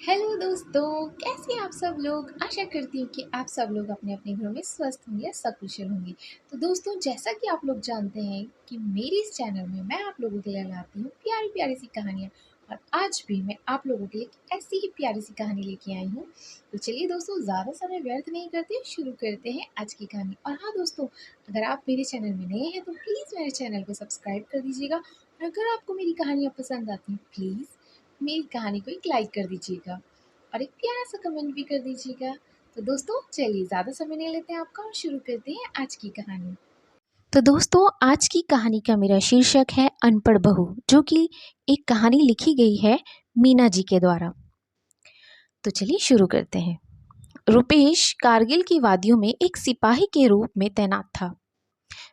Hello दोस्तों, कैसे हैं आप सब लोग। आशा करती हूँ कि आप सब लोग अपने अपने घरों में स्वस्थ होंगे, सकुशल होंगे। तो दोस्तों, जैसा कि आप लोग जानते हैं कि मेरे इस चैनल में मैं आप लोगों के लिए लाती हूँ प्यारी प्यारी सी कहानियाँ। और आज भी मैं आप लोगों के लिए ऐसी ही प्यारी सी कहानी लेके आई हूँ। तो चलिए दोस्तों, ज़्यादा समय व्यर्थ नहीं करते, शुरू करते हैं आज की कहानी। और हाँ दोस्तों, अगर आप मेरे चैनल में नए हैं तो प्लीज़ मेरे चैनल को सब्सक्राइब कर दीजिएगा। और अगर आपको मेरी कहानियाँ पसंद आती हैं, प्लीज़ मेरी कहानी को एक लाइक कर दीजिएगा और एक प्यारा सा कमेंट भी कर दीजिएगा। तो दोस्तों, चलिए ज़्यादा समय नहीं लेते हैं आपका और शुरू करते हैं आज की कहानी। तो दोस्तों, आज की कहानी का मेरा शीर्षक है अनपढ़ बहू, जो कि एक कहानी लिखी गई है मीना जी के द्वारा। तो चलिए शुरू करते हैं। रुपेश कारगिल की वादियों में एक सिपाही के रूप में तैनात था।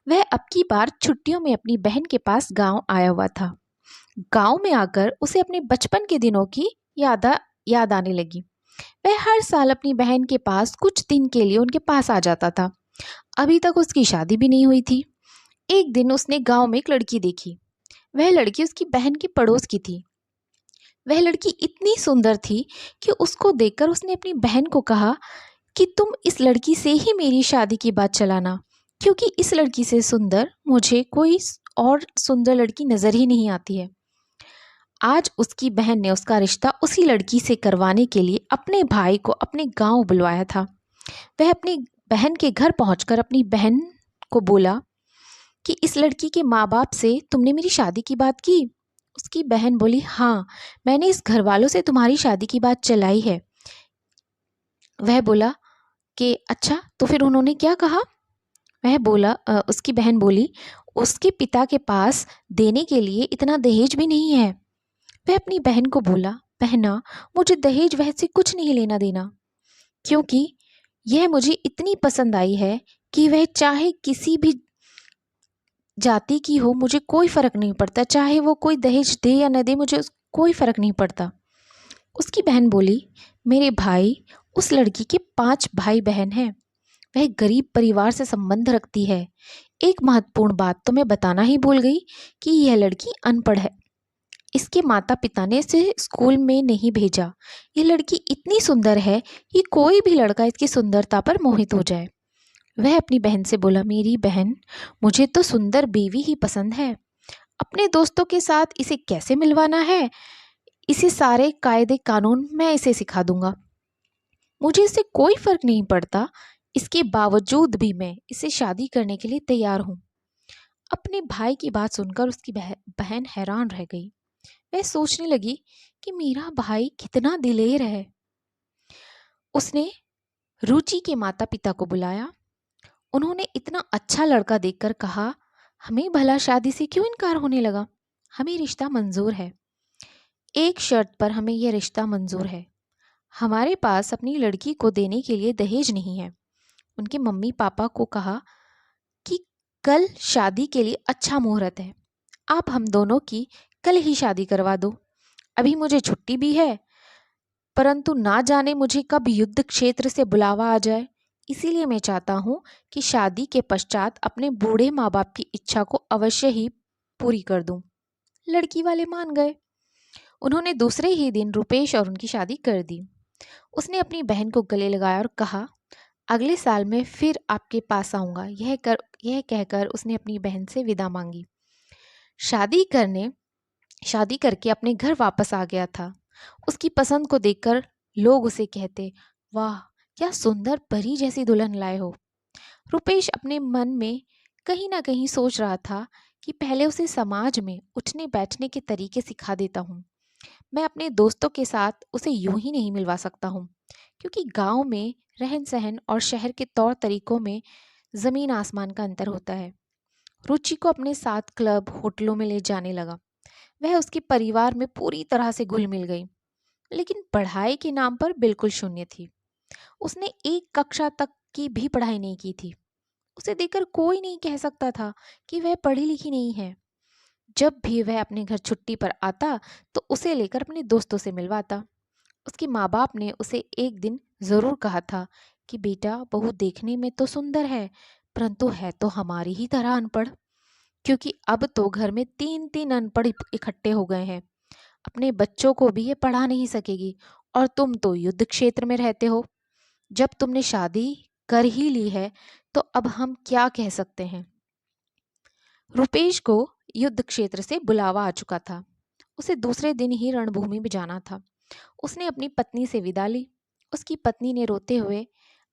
वह अब की बार छुट्टियों में अपनी बहन के पास गांव आया हुआ था। गांव में आकर उसे अपने बचपन के दिनों की याद आने लगी। वह हर साल अपनी बहन के पास कुछ दिन के लिए उनके पास आ जाता था। अभी तक उसकी शादी भी नहीं हुई थी। एक दिन उसने गांव में एक लड़की देखी। वह लड़की उसकी बहन के पड़ोस की थी। वह लड़की इतनी सुंदर थी कि उसको देखकर उसने अपनी बहन को कहा कि तुम इस लड़की से ही मेरी शादी की बात चलाना, क्योंकि इस लड़की से सुंदर मुझे कोई और सुंदर लड़की नजर ही नहीं आती है। आज उसकी बहन ने उसका रिश्ता उसी लड़की से करवाने के लिए अपने भाई को अपने गांव बुलवाया था। वह अपनी बहन के घर पहुंचकर अपनी बहन को बोला कि इस लड़की के माँ बाप से तुमने मेरी शादी की बात की। उसकी बहन बोली, हाँ, मैंने इस घर वालों से तुम्हारी शादी की बात चलाई है। वह बोला कि अच्छा, तो फिर उन्होंने क्या कहा। उसकी बहन बोली, उसके पिता के पास देने के लिए इतना दहेज भी नहीं है। वह अपनी बहन को बोला, बहना, मुझे दहेज वह से कुछ नहीं लेना देना, क्योंकि यह मुझे इतनी पसंद आई है कि वह चाहे किसी भी जाति की हो, मुझे कोई फर्क नहीं पड़ता। चाहे वो कोई दहेज दे या न दे, मुझे कोई फर्क नहीं पड़ता। उसकी बहन बोली, मेरे भाई, उस लड़की के 5 भाई बहन हैं। वह गरीब परिवार से संबंध रखती है। एक महत्वपूर्ण बात तो मैं बताना ही भूल गई कि यह लड़की अनपढ़ है। इसके माता पिता ने इसे स्कूल में नहीं भेजा। ये लड़की इतनी सुंदर है कि कोई भी लड़का इसकी सुंदरता पर मोहित हो जाए। वह अपनी बहन से बोला, मेरी बहन, मुझे तो सुंदर बीवी ही पसंद है। अपने दोस्तों के साथ इसे कैसे मिलवाना है, इसे सारे कायदे कानून मैं इसे सिखा दूंगा। मुझे इससे कोई फर्क नहीं पड़ता। इसके बावजूद भी मैं इसे शादी करने के लिए तैयार हूँ। अपने भाई की बात सुनकर उसकी बहन हैरान रह गई। वह सोचने लगी कि मेरा भाई कितना दिलेर है। उसने रुचि के माता पिता को बुलाया। उन्होंने इतना अच्छा लड़का देखकर कहा, हमें भला शादी से क्यों इनकार होने लगा। हमें रिश्ता मंजूर है। एक शर्त पर हमें यह रिश्ता मंजूर है। हमारे पास अपनी लड़की को देने के लिए दहेज नहीं है। उनके मम्मी पापा को कहा कि कल शादी के लिए अच्छा मुहूर्त है। आप हम दोनों की कल ही शादी करवा दो। अभी मुझे छुट्टी भी है, परंतु ना जाने मुझे कब युद्ध क्षेत्र से बुलावा आ जाए। इसीलिए मैं चाहता हूँ कि शादी के पश्चात अपने बूढ़े माँ बाप की इच्छा को अवश्य ही पूरी कर दूं। लड़की वाले मान गए। उन्होंने दूसरे ही दिन रुपेश और उनकी शादी कर दी। उसने अपनी बहन को गले लगाया और कहा, अगले साल मैं फिर आपके पास आऊंगा। यह कहकर उसने अपनी बहन से विदा मांगी। शादी करने शादी करके अपने घर वापस आ गया था। उसकी पसंद को देखकर लोग उसे कहते, वाह, क्या सुंदर परी जैसी दुल्हन लाए हो। रुपेश अपने मन में कहीं ना कहीं सोच रहा था कि पहले उसे समाज में उठने बैठने के तरीके सिखा देता हूँ। मैं अपने दोस्तों के साथ उसे यूं ही नहीं मिलवा सकता हूँ, क्योंकि गांव में रहन सहन और शहर के तौर तरीकों में जमीन आसमान का अंतर होता है। रुचि को अपने साथ क्लब होटलों में ले जाने लगा। वह उसके परिवार में पूरी तरह से घुल मिल गई, लेकिन पढ़ाई के नाम पर बिल्कुल शून्य थी। उसने एक कक्षा तक की भी पढ़ाई नहीं की थी। उसे देखकर कोई नहीं कह सकता था कि वह पढ़ी लिखी नहीं है। जब भी वह अपने घर छुट्टी पर आता तो उसे लेकर अपने दोस्तों से मिलवाता। उसके माँ बाप ने उसे एक दिन जरूर कहा था कि बेटा, बहू देखने में तो सुंदर है, परंतु है तो हमारी ही तरह अनपढ़, क्योंकि अब तो घर में 3-3 अनपढ़ इकट्ठे हो गए हैं। अपने बच्चों को भी ये पढ़ा नहीं सकेगी और तुम तो युद्ध क्षेत्र में रहते हो। जब तुमने शादी कर ही ली है तो अब हम क्या कह सकते हैं। रुपेश को युद्ध क्षेत्र से बुलावा आ चुका था। उसे दूसरे दिन ही रणभूमि में जाना था। उसने अपनी पत्नी से विदा ली। उसकी पत्नी ने रोते हुए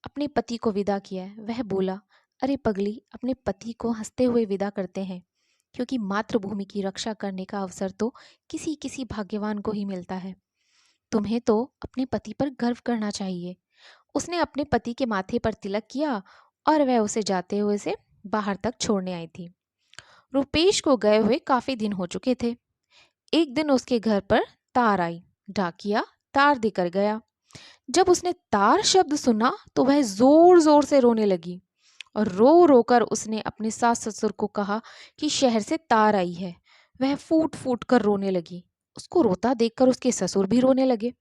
अपने पति को विदा किया। वह बोला, अरे पगली, अपने पति को हंसते हुए विदा करते हैं, क्योंकि मातृभूमि की रक्षा करने का अवसर तो किसी किसी भाग्यवान को ही मिलता है। तुम्हें तो अपने पति पर गर्व करना चाहिए। उसने अपने पति के माथे पर तिलक किया और वह उसे जाते हुए से बाहर तक छोड़ने आई थी। रुपेश को गए हुए काफी दिन हो चुके थे। एक दिन उसके घर पर तार आई। डाकिया तार देकर गया। जब उसने तार शब्द सुना तो वह जोर जोर से रोने लगी और रो रो कर उसने अपने सास ससुर को कहा कि शहर से तार आई है। वह फूट फूट कर रोने लगी। उसको रोता देखकर उसके ससुर भी रोने लगे।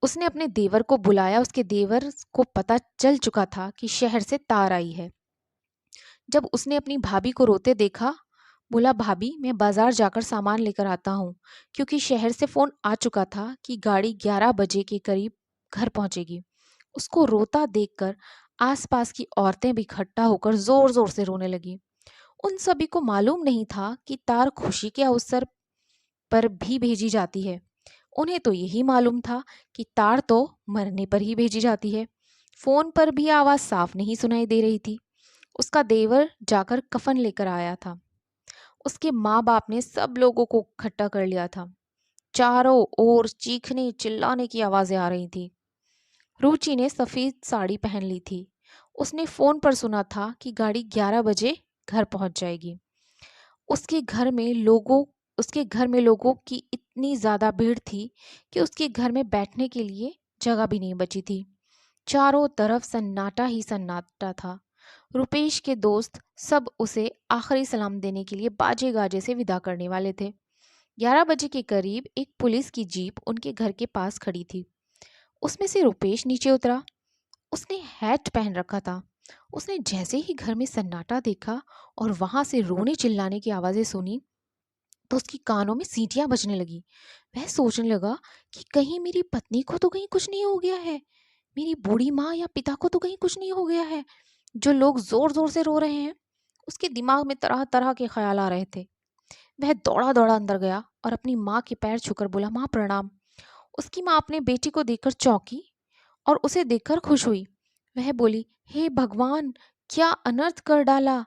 उसने अपने देवर को बुलाया। उसके देवर को पता चल चुका था कि शहर से तार आई है। जब उसने अपनी भाभी को रोते देखा, बोला, भाभी मैं बाजार जाकर सामान लेकर आता हूँ, क्योंकि शहर से फोन आ चुका था कि गाड़ी 11 बजे के करीब घर पहुंचेगी। उसको रोता देखकर आसपास की औरतें भी इकट्ठा होकर जोर जोर से रोने लगी। उन सभी को मालूम नहीं था कि तार खुशी के अवसर पर भी भेजी जाती है। उन्हें तो यही मालूम था कि तार तो मरने पर ही भेजी जाती है। फोन पर भी आवाज साफ नहीं सुनाई दे रही थी। उसका देवर जाकर कफन लेकर आया था। उसके माँ बाप ने सब लोगों को इकट्ठा कर लिया था। चारों ओर चीखने चिल्लाने की आवाजें आ रही थी। रुचि ने सफेद साड़ी पहन ली थी। उसने फोन पर सुना था कि गाड़ी 11 बजे घर पहुंच जाएगी। उसके घर में लोगों उसके घर में लोगों की इतनी ज्यादा भीड़ थी कि उसके घर में बैठने के लिए जगह भी नहीं बची थी। चारों तरफ सन्नाटा ही सन्नाटा था। रुपेश के दोस्त सब उसे आखिरी सलाम देने के लिए बाजे गाजे से विदा करने वाले थे। 11 बजे के करीब एक पुलिस की जीप उनके घर के पास खड़ी थी। उसमें से रुपेश नीचे उतरा। उसने हैट पहन रखा था। उसने जैसे ही घर में सन्नाटा देखा और वहां से रोने चिल्लाने की आवाजें सुनी तो उसकी कानों में सीटियां बजने लगी। वह सोचने लगा कि कहीं मेरी पत्नी को तो कहीं कुछ नहीं हो गया है, मेरी बूढ़ी माँ या पिता को तो कहीं कुछ नहीं हो गया है, जो लोग जोर जोर से रो रहे हैं। उसके दिमाग में तरह तरह के ख्याल आ रहे थे। वह दौड़ा दौड़ा अंदर गया और अपनी माँ के पैर छूकर बोला, माँ प्रणाम। उसकी माँ अपने बेटी को देखकर चौंकी और उसे देखकर खुश हुई। वह बोली, हे भगवान, क्या अनर्थ कर डाला।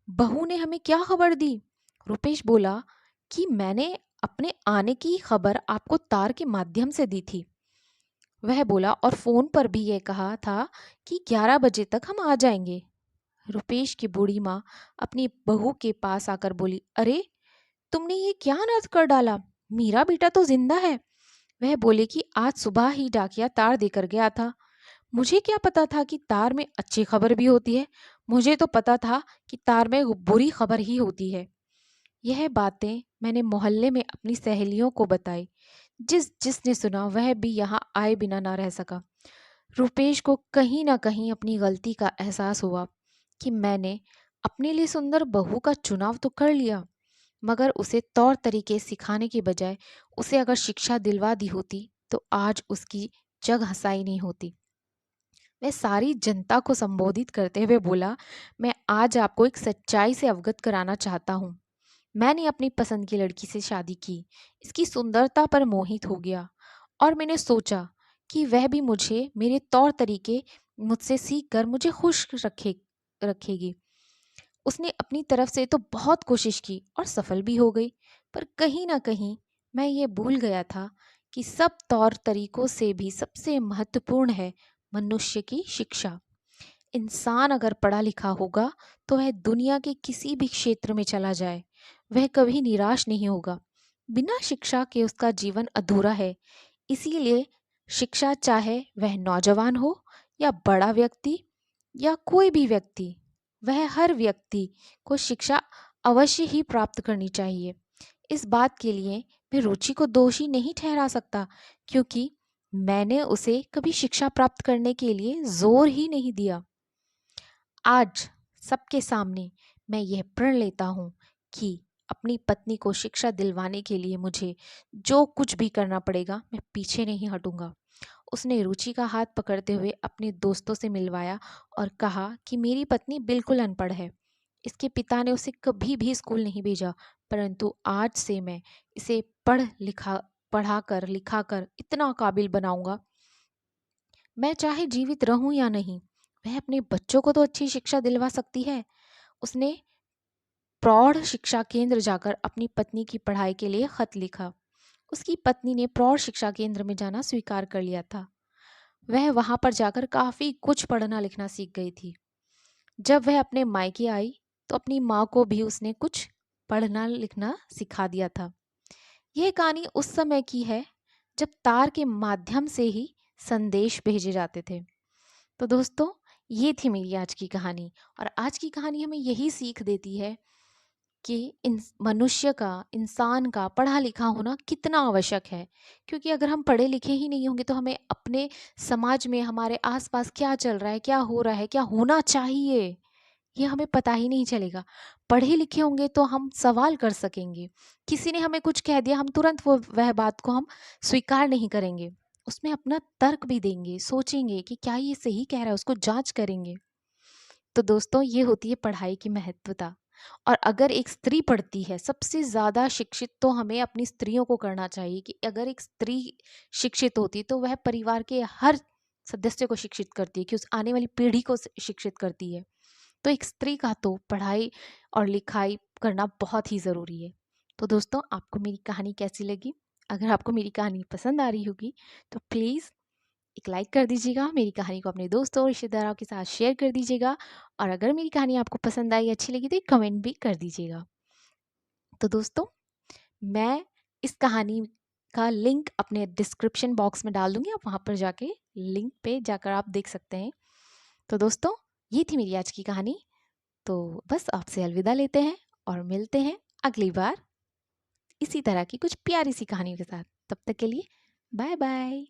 बहू ने हमें क्या खबर दी। रुपेश बोला कि मैंने अपने आने की खबर आपको तार के माध्यम से दी थी। वह बोला, और फोन पर भी यह कहा था कि 11 बजे तक हम आ जाएंगे। रुपेश की बूढ़ी माँ अपनी बहू के पास आकर बोली, अरे तुमने ये क्या अनर्थ कर डाला, मेरा बेटा तो जिंदा है। वह बोले कि आज सुबह ही डाकिया तार देकर गया था। मुझे क्या पता था कि तार में अच्छी खबर भी होती है। मुझे तो पता था कि तार में बुरी खबर ही होती है। यह बातें मैंने मोहल्ले में अपनी सहेलियों को बताई। जिसने सुना वह भी यहाँ आए बिना ना रह सका। रुपेश को कहीं ना कहीं अपनी गलती का एहसास हुआ कि मैंने अपने लिए सुंदर बहू का चुनाव तो कर लिया, मगर उसे तौर तरीके सिखाने के बजाय उसे अगर शिक्षा दिलवा दी होती तो आज उसकी जग हंसाई नहीं होती। वह सारी जनता को संबोधित करते हुए बोला, मैं आज आपको एक सच्चाई से अवगत कराना चाहता हूँ। मैंने अपनी पसंद की लड़की से शादी की, इसकी सुंदरता पर मोहित हो गया और मैंने सोचा कि वह भी मुझे मेरे तौर तरीके मुझसे सीख कर मुझे खुश रखेगी। उसने अपनी तरफ से तो बहुत कोशिश की और सफल भी हो गई, पर कहीं ना कहीं मैं ये भूल गया था कि सब तौर तरीकों से भी सबसे महत्वपूर्ण है मनुष्य की शिक्षा। इंसान अगर पढ़ा लिखा होगा तो वह दुनिया के किसी भी क्षेत्र में चला जाए, वह कभी निराश नहीं होगा। बिना शिक्षा के उसका जीवन अधूरा है। इसीलिए शिक्षा, चाहे वह नौजवान हो या बड़ा व्यक्ति या कोई भी व्यक्ति, वह हर व्यक्ति को शिक्षा अवश्य ही प्राप्त करनी चाहिए। इस बात के लिए मैं रुचि को दोषी नहीं ठहरा सकता, क्योंकि मैंने उसे कभी शिक्षा प्राप्त करने के लिए जोर ही नहीं दिया। आज सबके सामने मैं यह प्रण लेता हूँ कि अपनी पत्नी को शिक्षा दिलवाने के लिए मुझे जो कुछ भी करना पड़ेगा, मैं पीछे नहीं हटूंगा। उसने रुचि का हाथ पकड़ते हुए अपने दोस्तों से मिलवाया और कहा कि मेरी पत्नी बिल्कुल अनपढ़ है। इसके पिता ने उसे कभी भी स्कूल नहीं भेजा, परंतु आज से मैं इसे पढ़ा कर लिखा कर इतना काबिल बनाऊंगा, मैं चाहे जीवित रहूं या नहीं, वह अपने बच्चों को तो अच्छी शिक्षा दिलवा सकती है। उसने प्रौढ़ शिक्षा केंद्र जाकर अपनी पत्नी की पढ़ाई के लिए खत लिखा। उसकी पत्नी ने प्रौढ़ शिक्षा केंद्र में जाना स्वीकार कर लिया था। वह वहां पर जाकर काफी कुछ पढ़ना लिखना सीख गई थी। जब वह अपने मायके आई तो अपनी माँ को भी उसने कुछ पढ़ना लिखना सिखा दिया था। यह कहानी उस समय की है जब तार के माध्यम से ही संदेश भेजे जाते थे। तो दोस्तों, ये थी मेरी आज की कहानी। और आज की कहानी हमें यही सीख देती है कि मनुष्य का, इंसान का पढ़ा लिखा होना कितना आवश्यक है। क्योंकि अगर हम पढ़े लिखे ही नहीं होंगे तो हमें अपने समाज में, हमारे आसपास क्या चल रहा है, क्या हो रहा है, क्या होना चाहिए, ये हमें पता ही नहीं चलेगा। पढ़े लिखे होंगे तो हम सवाल कर सकेंगे। किसी ने हमें कुछ कह दिया, हम तुरंत वह बात को हम स्वीकार नहीं करेंगे, उसमें अपना तर्क भी देंगे, सोचेंगे कि क्या ये सही कह रहा है, उसको जांच करेंगे। तो दोस्तों, ये होती है पढ़ाई की महत्वता। और अगर एक स्त्री पढ़ती है, सबसे ज्यादा शिक्षित तो हमें अपनी स्त्रियों को करना चाहिए कि अगर एक स्त्री शिक्षित होती तो वह परिवार के हर सदस्य को शिक्षित करती है, कि उस आने वाली पीढ़ी को शिक्षित करती है। तो एक स्त्री का तो पढ़ाई और लिखाई करना बहुत ही ज़रूरी है। तो दोस्तों, आपको मेरी कहानी कैसी लगी? अगर आपको मेरी कहानी पसंद आ रही होगी तो प्लीज़ एक लाइक कर दीजिएगा, मेरी कहानी को अपने दोस्तों और रिश्तेदारों के साथ शेयर कर दीजिएगा। और अगर मेरी कहानी आपको पसंद आई, अच्छी लगी, तो एक कमेंट भी कर दीजिएगा। तो दोस्तों, मैं इस कहानी का लिंक अपने डिस्क्रिप्शन बॉक्स में डाल दूंगी, आप वहाँ पर जाके लिंक पे जाकर आप देख सकते हैं। तो दोस्तों, ये थी मेरी आज की कहानी। तो बस आपसे अलविदा लेते हैं और मिलते हैं अगली बार इसी तरह की कुछ प्यारी सी कहानियों के साथ। तब तक के लिए बाय बाय।